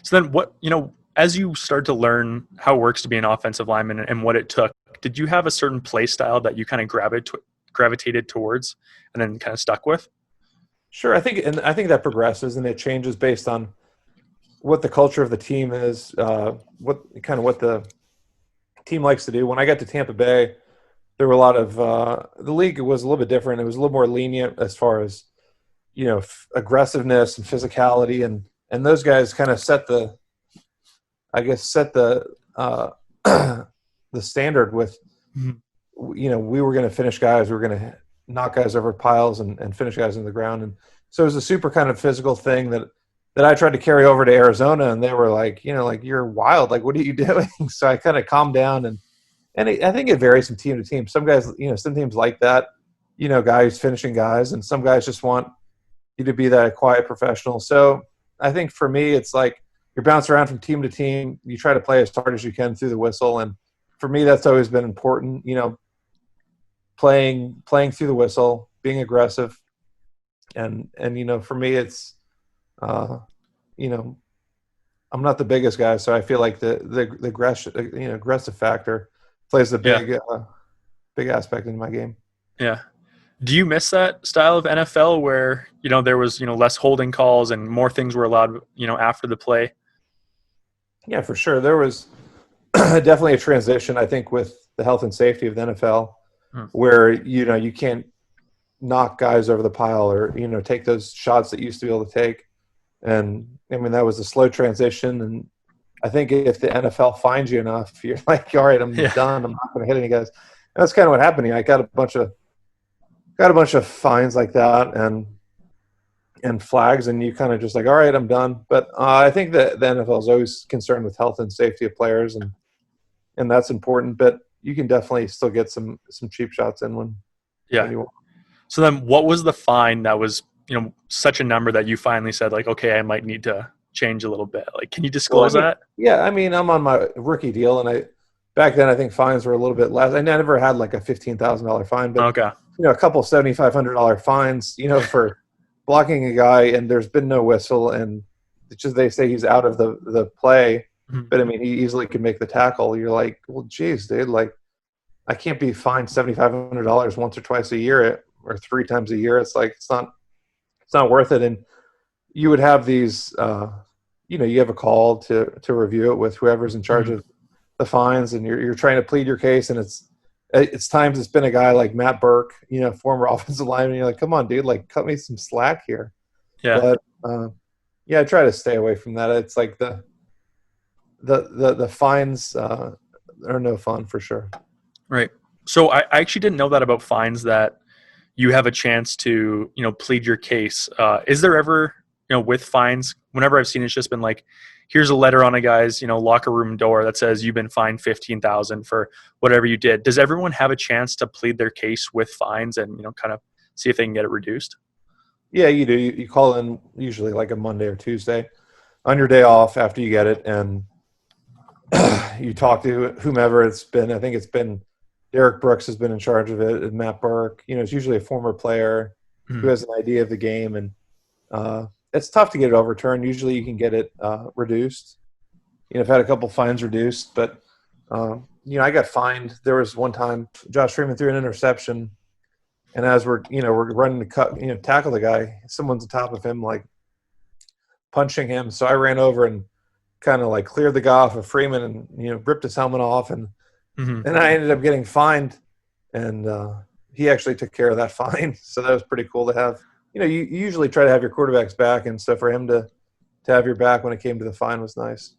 So then as you start to learn how it works to be an offensive lineman and what it took, did you have a certain play style that you kind of gravitated towards and then kind of stuck with? Sure, I think that progresses and it changes based on what the culture of the team is, what the team likes to do. When I got to Tampa Bay, there were a lot of the league was a little bit different. It was a little more lenient as far as aggressiveness and physicality, and those guys kind of set the uh, the standard with Mhm. we were going to finish guys, we were going to knock guys over piles and finish guys in the ground, and so it was a super kind of physical thing that I tried to carry over to Arizona, and they were like, like you're wild, like what are you doing? So I kind of calmed down, and I think it varies from team to team. Some guys, some teams like that, guys finishing guys, and some guys just want you to be that quiet professional. So I think for me, it's like you're bouncing around from team to team. You try to play as hard as you can through the whistle, and for me, that's always been important. Playing through the whistle, being aggressive, and for me, it's I'm not the biggest guy, so I feel like the aggressive factor plays a Yeah. big aspect in my game. Yeah. Do you miss that style of NFL where, there was, less holding calls and more things were allowed, after the play? Yeah, for sure. There was definitely a transition, I think, with the health and safety of the NFL, Hmm. where you can't knock guys over the pile or take those shots that you used to be able to take. And I mean that was a slow transition. And I think if the NFL finds you enough, you're like, all right, I'm Yeah. done. I'm not going to hit any guys. And that's kind of what happened. I got a bunch of fines like that and flags, and you kind of just like, all right, I'm done. But I think that the NFL is always concerned with health and safety of players, and that's important. But you can definitely still get some cheap shots in when Yeah. you want. So then what was the fine that was, such a number that you finally said like, okay, I might need to change a little bit? Like, can you Well, I disclose mean, that? yeah, I mean, I'm on my rookie deal, and back then I think fines were a little bit less. I never had like a $15,000 fine, but Okay. a couple $7,500 fines, for blocking a guy, and there's been no whistle, and it's just they say he's out of the play, Mhm. but I mean he easily could make the tackle. You're like, well, geez, dude, like I can't be fined $7,500 once or twice a year or three times a year. It's like it's not worth it. And you would have these, you have a call to review it with whoever's in charge Mhm. of the fines, and you're trying to plead your case, and it's times it's been a guy like Matt Burke, former offensive lineman. You're like, come on, dude, like cut me some slack here. Yeah. But yeah, I try to stay away from that. It's like the fines are no fun for sure. Right. So I actually didn't know that about fines, that you have a chance to, plead your case. Is there ever, with fines, whenever I've seen it's just been like, here's a letter on a guy's, locker room door that says you've been fined 15,000 for whatever you did. Does everyone have a chance to plead their case with fines and, kind of see if they can get it reduced? Yeah, you do. You call in usually like a Monday or Tuesday on your day off after you get it, and you talk to whomever it's been. I think it's been Derek Brooks has been in charge of it, and Matt Burke. It's usually a former player who Mhm. has an idea of the game, and it's tough to get it overturned. Usually, you can get it reduced. I've had a couple fines reduced, but I got fined. There was one time Josh Freeman threw an interception, and as we're running to cut, tackle the guy, someone's on top of him, like punching him. So I ran over and kind of like cleared the guy off of Freeman, and ripped his helmet off, and Mhm. I ended up getting fined, and he actually took care of that fine. So that was pretty cool to have. You usually try to have your quarterbacks back, and so for him to have your back when it came to the fine was nice.